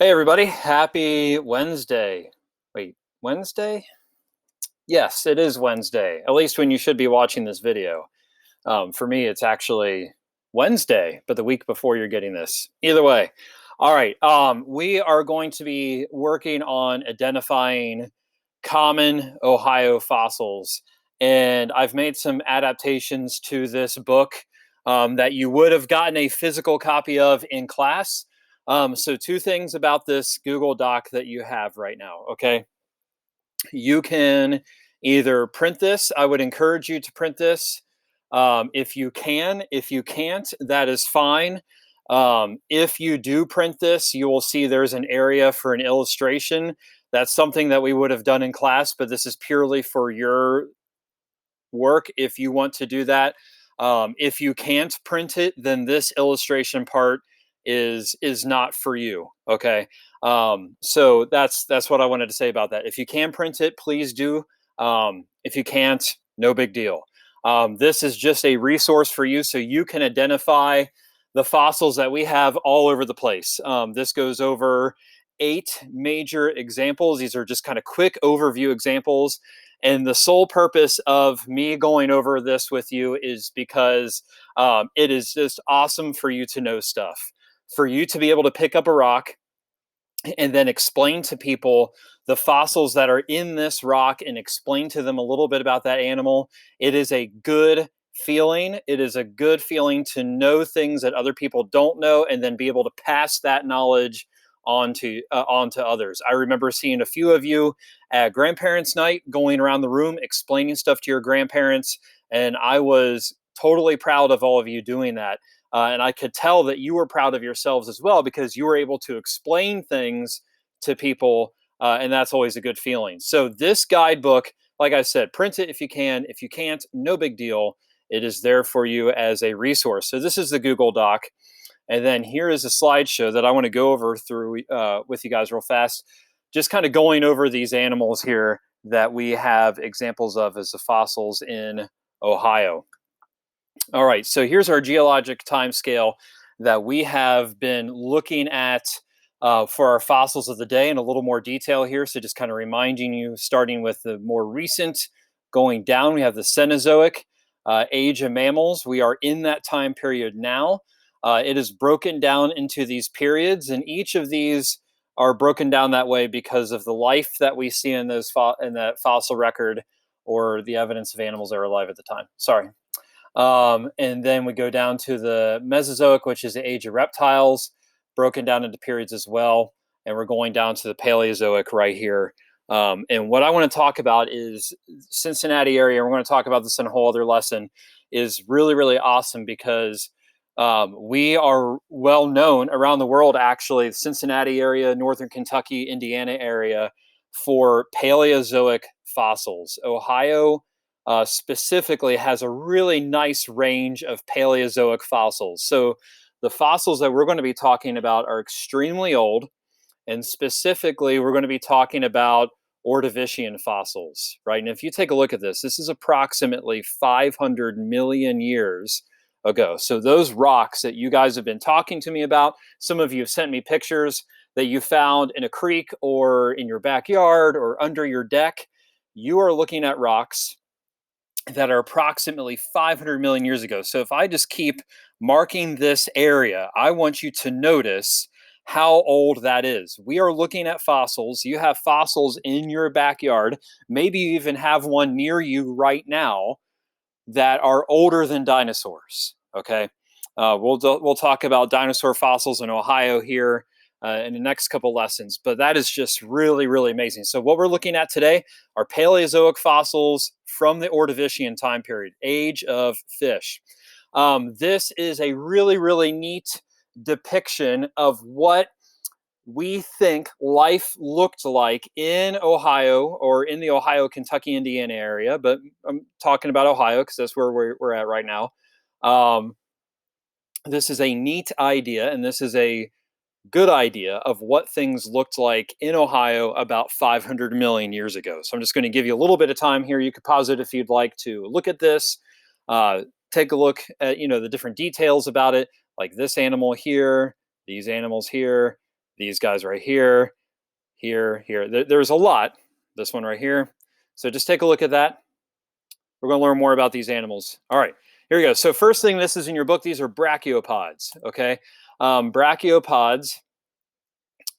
Hey everybody, happy Wednesday. Wait, Wednesday? Yes, it is Wednesday, at least when you should be watching this video. For me, it's actually Wednesday, but the week before you're getting this. Either way. All right, we are going to be working on identifying common Ohio fossils. And I've made some adaptations to this book that you would have gotten a physical copy of in class. So, two things about this Google Doc that you have right now, okay? You can either print this. I would encourage you to print this if you can. If you can't, that is fine. If you do print this, you will see there's an area for an illustration. That's something that we would have done in class, but this is purely for your work if you want to do that. If you can't print it, then this illustration part is not for you. Okay. So that's what I wanted to say about that. If you can print it, please do. If you can't, no big deal. This is just a resource for you so you can identify the fossils that we have all over the place. This goes over 8 major examples. These are just kind of quick overview examples. And the sole purpose of me going over this with you is because it is just awesome for you to know stuff, for you to be able to pick up a rock and then explain to people the fossils that are in this rock and explain to them a little bit about that animal. It is a good feeling. It is a good feeling to know things that other people don't know and then be able to pass that knowledge on to others. I remember seeing a few of you at grandparents' night going around the room explaining stuff to your grandparents, and I was totally proud of all of you doing that. And I could tell that you were proud of yourselves as well because you were able to explain things to people, and that's always a good feeling. So, this guidebook, like I said, print it if you can. If you can't, no big deal. It is there for you as a resource. So, this is the Google Doc. And then here is a slideshow that I want to go over through with you guys real fast. Just kind of going over these animals here that we have examples of as the fossils in Ohio. All right, so here's our geologic time scale that we have been looking at for our fossils of the day in a little more detail here. So just kind of reminding you, starting with the more recent, going down, we have the Cenozoic age of mammals. We are in that time period now. It is broken down into these periods, and each of these are broken down that way because of the life that we see in those in that fossil record or the evidence of animals that are alive at the time. Sorry. And then we go down to the Mesozoic, which is the age of reptiles, broken down into periods as well. And we're going down to the Paleozoic right here. And what I want to talk about is Cincinnati area. We're going to talk about this in a whole other lesson. Is really, really awesome because we are well known around the world, actually, the Cincinnati area, Northern Kentucky, Indiana area, for Paleozoic fossils. Ohio specifically has a really nice range of Paleozoic fossils. So the fossils that we're going to be talking about are extremely old, and specifically, we're going to be talking about Ordovician fossils, right? And if you take a look at this, this is approximately 500 million years ago. So those rocks that you guys have been talking to me about, some of you have sent me pictures that you found in a creek or in your backyard or under your deck. You are looking at rocks that are approximately 500 million years ago. So if I just keep marking this area, I want you to notice how old that is. We are looking at fossils. You have fossils in your backyard. Maybe you even have one near you right now that are older than dinosaurs. Okay, we'll talk about dinosaur fossils in Ohio here in the next couple lessons, but that is just really, really amazing. So what we're looking at today are Paleozoic fossils from the Ordovician time period, age of fish. This is a really, really neat depiction of what we think life looked like in Ohio or in the Ohio, Kentucky, Indiana area, but I'm talking about Ohio because that's where we're at right now. Um, this is a neat idea, and this is a good idea of what things looked like in Ohio about 500 million years ago. So I'm just going to give you a little bit of time here. You could pause it if you'd like to look at this, take a look at the different details about it, like this animal here, these animals here, these guys right here, here, here. There's a lot. This one right here. So just take a look at that. We're going to learn more about these animals. All right, here we go. So first thing, this is in your book. These are brachiopods, okay? Brachiopods,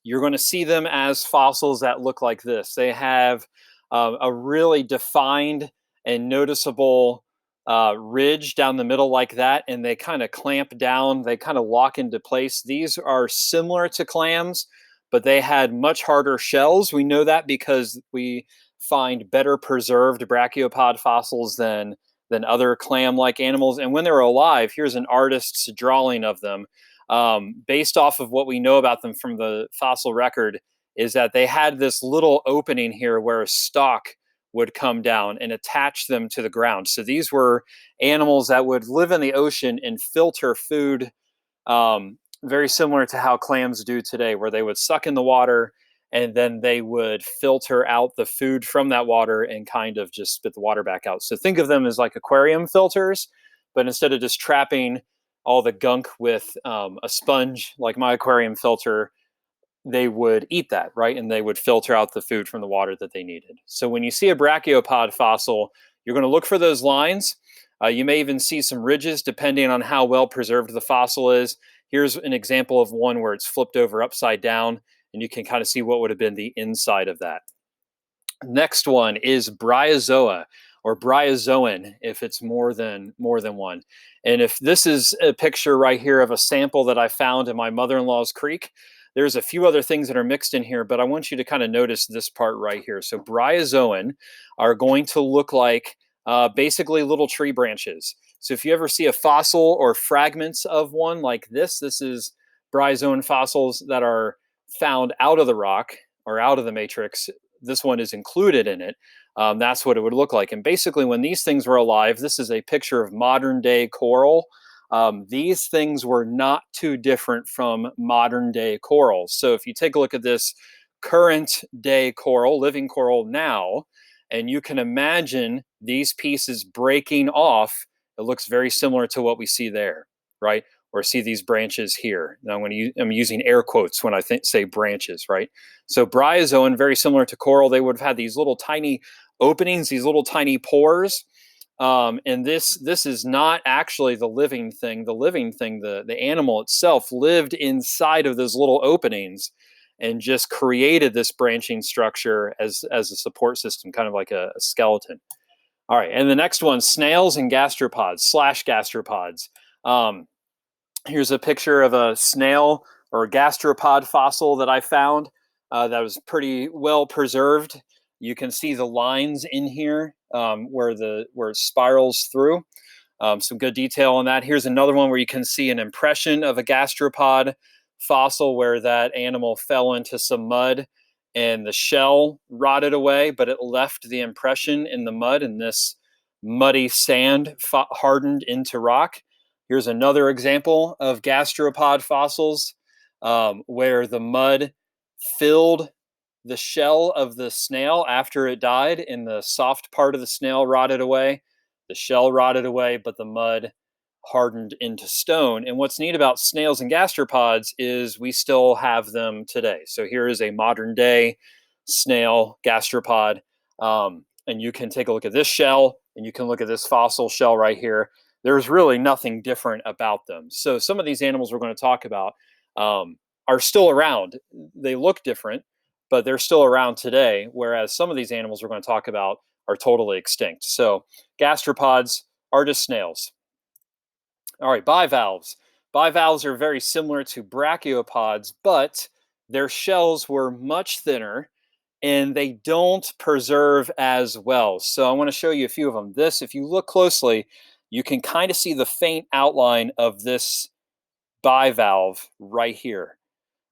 you're going to see them as fossils that look like this. They have a really defined and noticeable ridge down the middle like that, and they kind of clamp down. They kind of lock into place. These are similar to clams, but they had much harder shells. We know that because we find better preserved brachiopod fossils than other clam-like animals. And when they were alive, here's an artist's drawing of them. Based off of what we know about them from the fossil record, is that they had this little opening here where a stalk would come down and attach them to the ground. So these were animals that would live in the ocean and filter food, very similar to how clams do today, where they would suck in the water and then they would filter out the food from that water and kind of just spit the water back out. So think of them as like aquarium filters, but instead of just trapping all the gunk with a sponge like my aquarium filter, they would eat that, right? And they would filter out the food from the water that they needed. So when you see a brachiopod fossil, you're going to look for those lines. You may even see some ridges depending on how well preserved the fossil is. Here's an example of one where it's flipped over upside down, and you can kind of see what would have been the inside of that. Next one is bryozoa, or bryozoan if it's more than one. And if this is a picture right here of a sample that I found in my mother-in-law's creek, there's a few other things that are mixed in here, but I want you to kind of notice this part right here. So bryozoan are going to look like basically little tree branches. So if you ever see a fossil or fragments of one like this is bryozoan fossils that are found out of the rock or out of the matrix. This one is included in it. That's what it would look like. And basically, when these things were alive, this is a picture of modern day coral. These things were not too different from modern day corals. So if you take a look at this current day coral, living coral now, and you can imagine these pieces breaking off, it looks very similar to what we see there, right? Or see these branches here. Now, I'm using air quotes when I say branches, right? So bryozoan, very similar to coral, they would have had these little tiny openings, these little tiny pores. And this is not actually the living thing. The living thing, the animal itself, lived inside of those little openings and just created this branching structure as a support system, kind of like a skeleton. All right, and the next one, snails and gastropods, gastropods. Here's a picture of a snail or a gastropod fossil that I found that was pretty well preserved. You can see the lines in here where it spirals through. Some good detail on that. Here's another one where you can see an impression of a gastropod fossil where that animal fell into some mud and the shell rotted away, but it left the impression in the mud, and this muddy sand hardened into rock. Here's another example of gastropod fossils where the mud filled the shell of the snail after it died, and the soft part of the snail rotted away. The shell rotted away, but the mud hardened into stone. And what's neat about snails and gastropods is we still have them today. So here is a modern day snail gastropod. And you can take a look at this shell and you can look at this fossil shell right here. There's really nothing different about them. So some of these animals we're going to talk about are still around. They look different, but they're still around today. Whereas some of these animals we're going to talk about are totally extinct. So gastropods are just snails. All right, bivalves. Bivalves are very similar to brachiopods, but their shells were much thinner and they don't preserve as well. So I want to show you a few of them. This, if you look closely, you can kind of see the faint outline of this bivalve right here.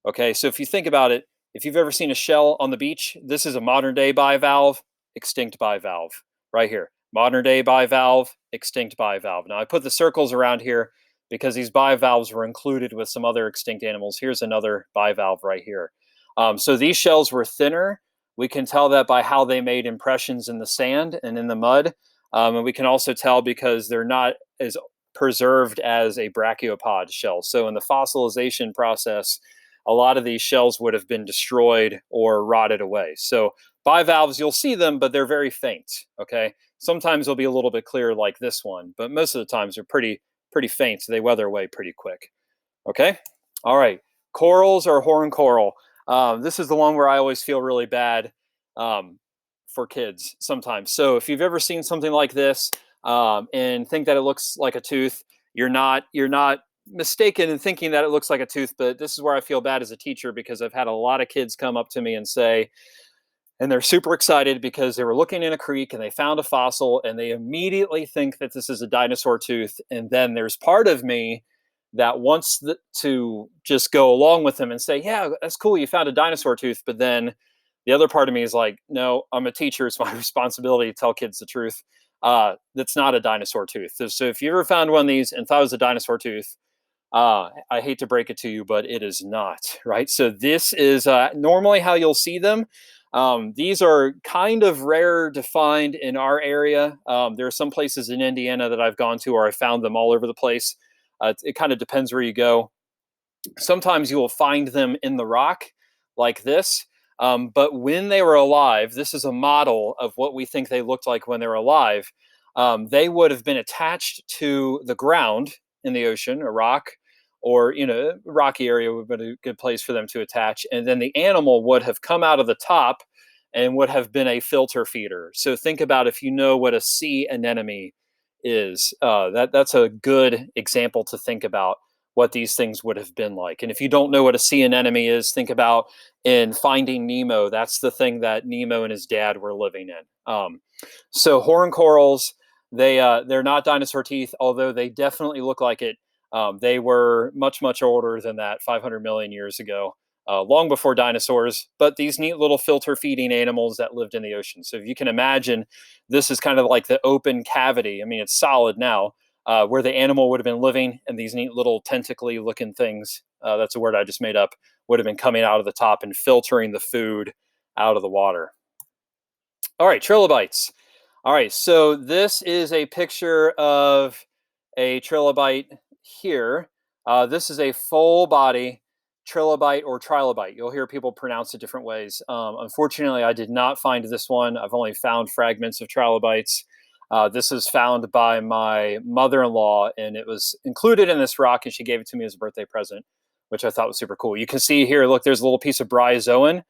Okay, so if you think about it, if you've ever seen a shell on the beach, this is a modern day bivalve, extinct bivalve, right here. Modern day bivalve, extinct bivalve. Now I put the circles around here because these bivalves were included with some other extinct animals. Here's another bivalve right here. So these shells were thinner. We can tell that by how they made impressions in the sand and in the mud. And we can also tell because they're not as preserved as a brachiopod shell. So in the fossilization process, a lot of these shells would have been destroyed or rotted away. So bivalves, you'll see them, but they're very faint. Okay, sometimes they'll be a little bit clearer like this one, but most of the times they're pretty faint, so they weather away pretty quick. Okay, all right. Corals or horn coral. This is the one where I always feel really bad um, for kids sometimes. So if you've ever seen something like this and think that it looks like a tooth, you're not mistaken in thinking that it looks like a tooth. But this is where I feel bad as a teacher, because I've had a lot of kids come up to me and say, and they're super excited because they were looking in a creek and they found a fossil and they immediately think that this is a dinosaur tooth. And then there's part of me that wants to just go along with them and say, yeah, that's cool, you found a dinosaur tooth. But then the other part of me is like, no, I'm a teacher, it's my responsibility to tell kids the truth. That's not a dinosaur tooth. So if you ever found one of these and thought it was a dinosaur tooth, I hate to break it to you, but it is not, right? So this is normally how you'll see them. These are kind of rare to find in our area. There are some places in Indiana that I've gone to where I found them all over the place. It kind of depends where you go. Sometimes you will find them in the rock like this. But when they were alive, this is a model of what we think they looked like when they were alive. They would have been attached to the ground in the ocean, a rock, or a rocky area would have been a good place for them to attach. And then the animal would have come out of the top and would have been a filter feeder. So think about, if you know what a sea anemone is, that's a good example to think about what these things would have been like. And if you don't know what a sea anemone is, think about in Finding Nemo. That's the thing that Nemo and his dad were living in. So horn corals, they're not dinosaur teeth, although they definitely look like it. They were much older than that, 500 million years ago, long before dinosaurs. But these neat little filter feeding animals that lived in the ocean. So if you can imagine, this is kind of like the open cavity. I mean, it's solid now, where the animal would have been living, and these neat little tentacly looking things, that's a word I just made up, would have been coming out of the top and filtering the food out of the water. All right, trilobites. All right, so this is a picture of a trilobite here. This is a full body trilobite or trilobite. You'll hear people pronounce it different ways. Unfortunately, I did not find this one. I've only found fragments of trilobites. This is found by my mother-in-law, and it was included in this rock, and she gave it to me as a birthday present, which I thought was super cool. You can see here, look, there's a little piece of bryozoan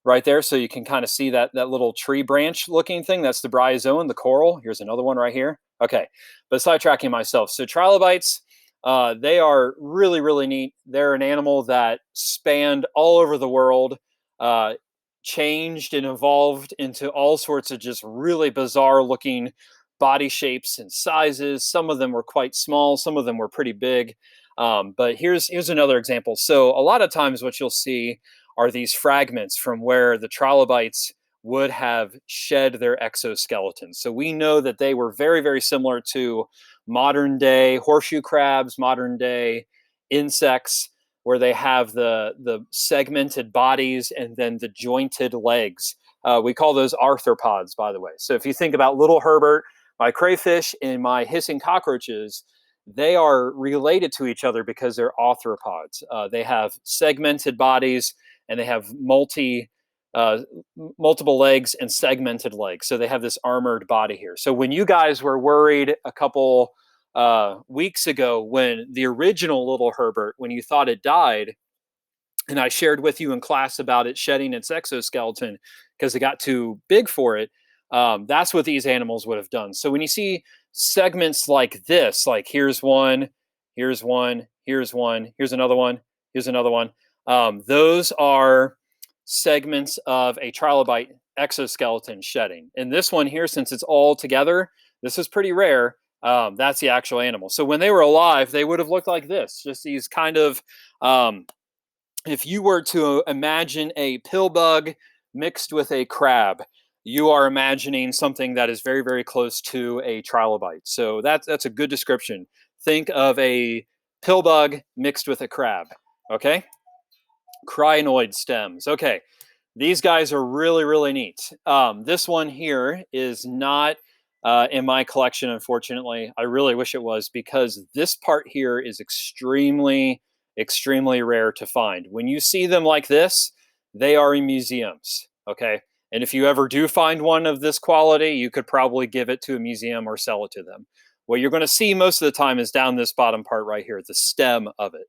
right there. So you can kind of see that little tree branch looking thing. That's the bryozoan, the coral. Here's another one right here. Okay, but sidetracking myself. So trilobites, they are really neat. They're an animal that spanned all over the world, changed and evolved into all sorts of just really bizarre looking body shapes and sizes. Some of them were quite small, some of them were pretty big. But here's another example. So a lot of times what you'll see are these fragments from where the trilobites would have shed their exoskeleton. So we know that they were very similar to modern day horseshoe crabs, modern day insects, where they have the segmented bodies and then the jointed legs. We call those arthropods, by the way. So if you think about little Herbert, my crayfish, and my hissing cockroaches, they are related to each other because they're arthropods. They have segmented bodies, and they have multiple legs and segmented legs. So they have this armored body here. So when you guys were worried a couple weeks ago, when the original little Herbert, when you thought it died, and I shared with you in class about it shedding its exoskeleton because it got too big for it, that's what these animals would have done. So when you see segments like this, like here's one, here's one, here's one, here's another one, here's another one, those are segments of a trilobite exoskeleton shedding. And this one here, since it's all together, this is pretty rare. That's the actual animal. So when they were alive, they would have looked like this, just these kind of, if you were to imagine a pill bug mixed with a crab, you are imagining something that is very close to a trilobite. So that's a good description. Think of a pill bug mixed with a crab. Okay. Crinoid stems. Okay, these guys are really neat. This one here is not in my collection, unfortunately. I really wish it was, because this part here is extremely extremely rare to find. When you see them like this, they are in museums, okay? And if you ever do find one of this quality, you could probably give it to a museum or sell it to them. What you're going to see most of the time is down this bottom part right here, the stem of it.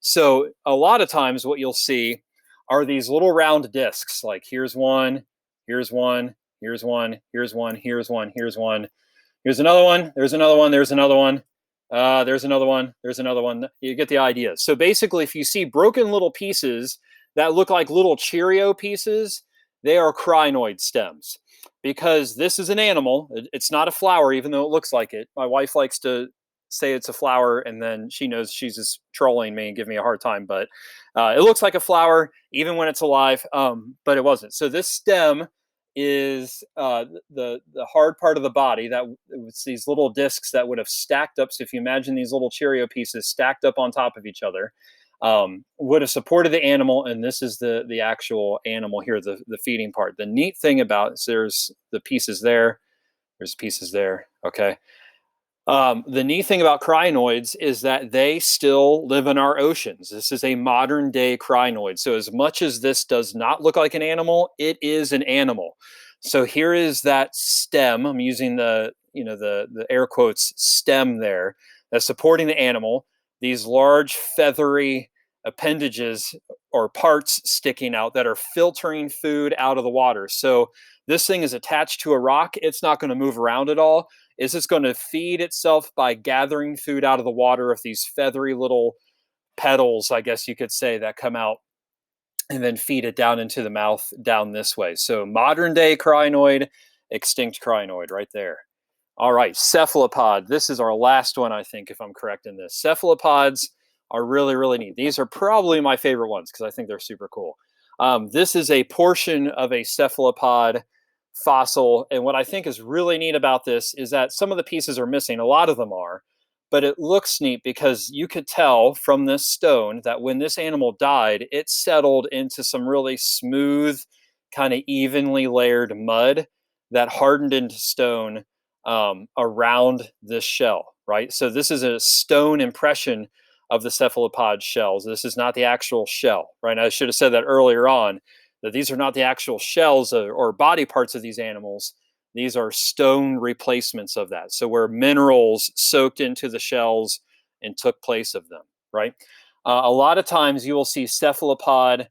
So a lot of times what you'll see are these little round discs, like here's one, here's one, here's one, here's one, here's one, here's one, here's another one, there's another one, there's another one, there's another one, there's another one. You get the idea. So basically, if you see broken little pieces that look like little Cheerio pieces, they are crinoid stems. Because this is an animal, it's not a flower, even though it looks like it. My wife likes to say it's a flower, and then she knows she's just trolling me and giving me a hard time. But it looks like a flower, even when it's alive, but it wasn't. So this stem is the hard part of the body that it's these little discs that would have stacked up. So if you imagine these little Cheerio pieces stacked up on top of each other, would have supported the animal, and this is the actual animal here, the feeding part. The neat thing about so there's the pieces there's pieces there. Okay. The neat thing about crinoids is that they still live in our oceans. This is a modern day crinoid. So as much as this does not look like an animal, it is an animal. So here is that stem. I'm using the air quotes stem there that's supporting the animal. These large feathery appendages or parts sticking out that are filtering food out of the water. So this thing is attached to a rock. It's not going to move around at all. Is this going to feed itself by gathering food out of the water of these feathery little petals, I guess you could say, that come out and then feed it down into the mouth down this way. So modern day crinoid, extinct crinoid right there. All right, cephalopod. This is our last one, I think, if I'm correct in this. Cephalopods are really, really neat. These are probably my favorite ones because I think they're super cool. This is a portion of a cephalopod fossil. And what I think is really neat about this is that some of the pieces are missing. A lot of them are. But it looks neat because you could tell from this stone that when this animal died, it settled into some really smooth, kind of evenly layered mud that hardened into stone around this shell, right? So this is a stone impression of the cephalopod shells. This is not the actual shell, right? I should have said that earlier on, that these are not the actual shells or body parts of these animals. These are stone replacements of that. So where minerals soaked into the shells and took place of them, right? A lot of times you will see cephalopod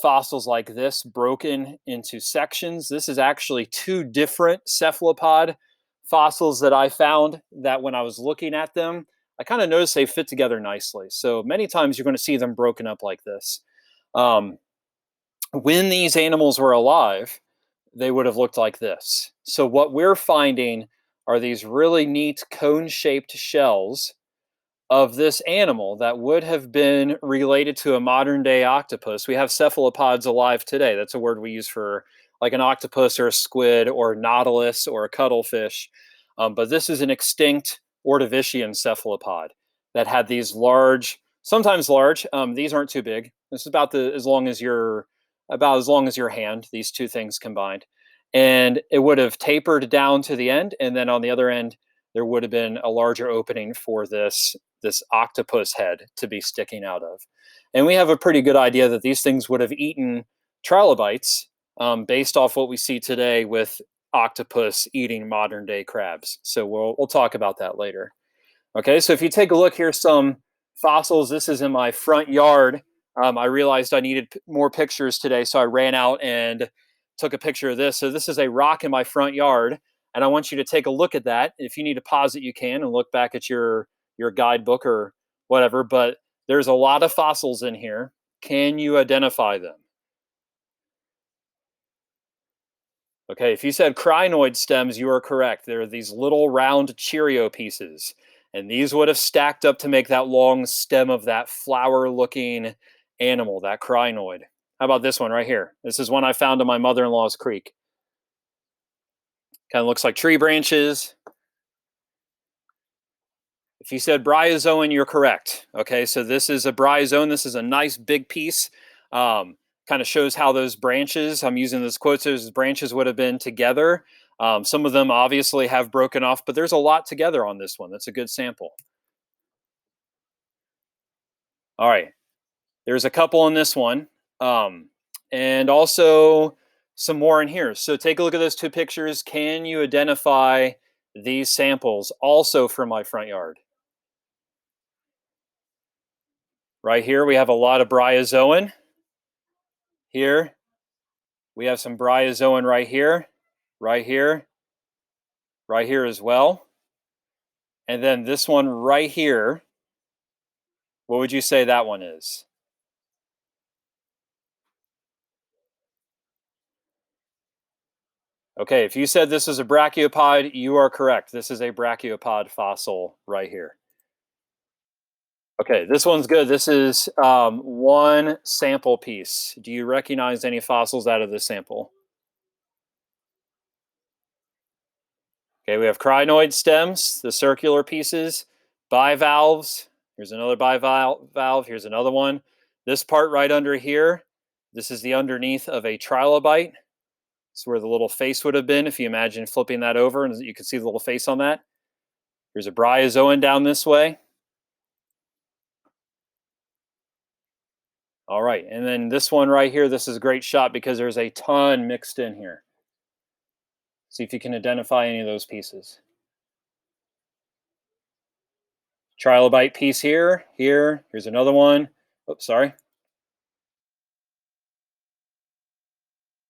fossils like this broken into sections. This is actually two different cephalopod fossils that I found that when I was looking at them, I kind of noticed they fit together nicely. So many times you're going to see them broken up like this. Um, when these animals were alive, they would have looked like this. So what we're finding are these really neat cone-shaped shells of this animal that would have been related to a modern day octopus. We have cephalopods alive today. That's a word we use for like an octopus or a squid or a nautilus or a cuttlefish. But this is an extinct Ordovician cephalopod that had these large, sometimes large. These aren't too big. This is about as long as your hand. These two things combined, and it would have tapered down to the end, and then on the other end there would have been a larger opening for this octopus head to be sticking out of. And we have a pretty good idea that these things would have eaten trilobites based off what we see today with octopus eating modern day crabs. So we'll talk about that later. Okay, so if you take a look here, some fossils. This is in my front yard. I realized I needed more pictures today, so I ran out and took a picture of this. So this is a rock in my front yard, and I want you to take a look at that. If you need to pause it, you can, and look back at your guidebook or whatever. But there's a lot of fossils in here. Can you identify them? Okay, if you said crinoid stems, you are correct. There are these little round Cheerio pieces, and these would have stacked up to make that long stem of that flower-looking animal, that crinoid. How about this one right here? This is one I found in my mother-in-law's creek. Kind of looks like tree branches. If you said bryozoan, you're correct. Okay, so this is a bryozoan. This is a nice big piece. Kind of shows how those branches, I'm using this quote, so those branches would have been together. Some of them obviously have broken off, but there's a lot together on this one. That's a good sample. All right, There's a couple in this one, and also some more in here. So take a look at those two pictures. Can you identify these samples also from my front yard? Right here, we have a lot of bryozoan. Here, we have some bryozoan right here, right here, right here as well. And then this one right here, what would you say that one is? Okay, if you said this is a brachiopod, you are correct. This is a brachiopod fossil right here. Okay, this one's good. This is one sample piece. Do you recognize any fossils out of this sample? Okay, we have crinoid stems, the circular pieces, bivalves. Here's another bivalve. Here's another one. This part right under here, this is the underneath of a trilobite. It's where the little face would have been if you imagine flipping that over and you can see the little face on that. There's a bryozoan down this way. All right, and then this one right here, this is a great shot because there's a ton mixed in here. See if you can identify any of those pieces. Trilobite piece here, here's another one. Oops, sorry.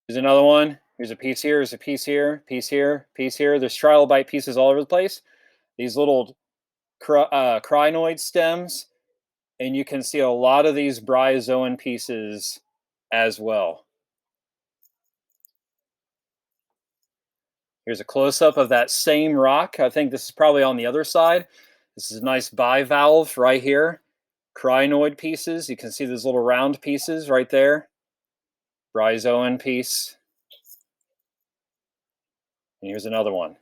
Here's another one. Here's a piece here, here's a piece here, piece here, piece here. There's trilobite pieces all over the place. These little crinoid stems, and you can see a lot of these bryozoan pieces as well. Here's a close-up of that same rock. I think this is probably on the other side. This is a nice bivalve right here. Crinoid pieces. You can see those little round pieces right there. Bryozoan piece. And here's another one.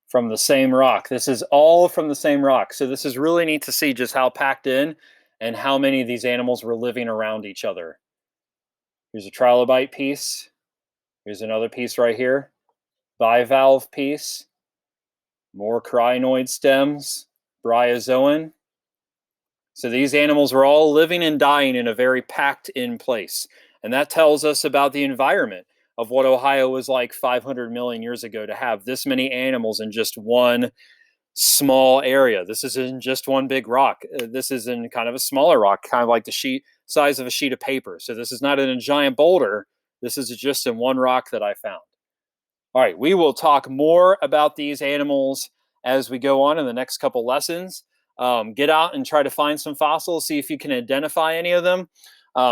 From the same rock. This is all from the same rock. So this is really neat to see just how packed in and how many of these animals were living around each other. Here's a trilobite piece. Here's another piece right here. Bivalve piece. More crinoid stems. Bryozoan. So these animals were all living and dying in a very packed in place. And that tells us about the environment of what Ohio was like 500 million years ago to have this many animals in just one small area. This isn't just one big rock. This is in kind of a smaller rock, kind of like the size of a sheet of paper. So this is not in a giant boulder. This is just in one rock that I found. All right, we will talk more about these animals as we go on in the next couple lessons. Get out and try to find some fossils, see if you can identify any of them.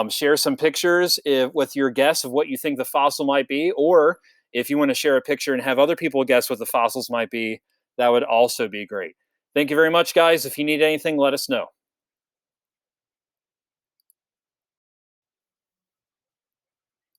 Share some pictures with your guess of what you think the fossil might be, or if you want to share a picture and have other people guess what the fossils might be, that would also be great. Thank you very much, guys. If you need anything, let us know.